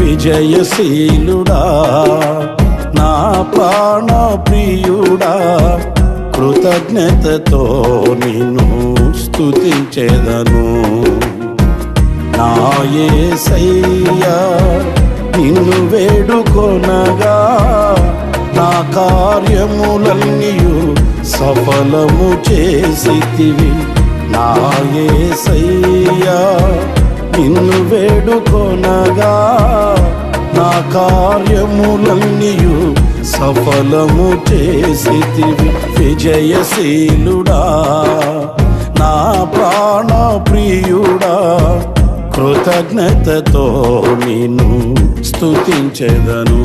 విజయశీలుడా నా ప్రాణ ప్రియుడా కృతజ్ఞతతో నిన్ను స్తుతించెదను. నా యేసయ్యా నిన్ను వేడుకొనగా నా కార్యములన్నీయు సఫలము చేసితివి. నా యేసయ్యా నిన్ను వేడుకొనగా నా కార్యములన్నీయు సఫలము చేసితివి. విజయశీలుడా నా ప్రాణ ప్రియుడా కృతజ్ఞతతో నిన్ను స్తుతించెదను.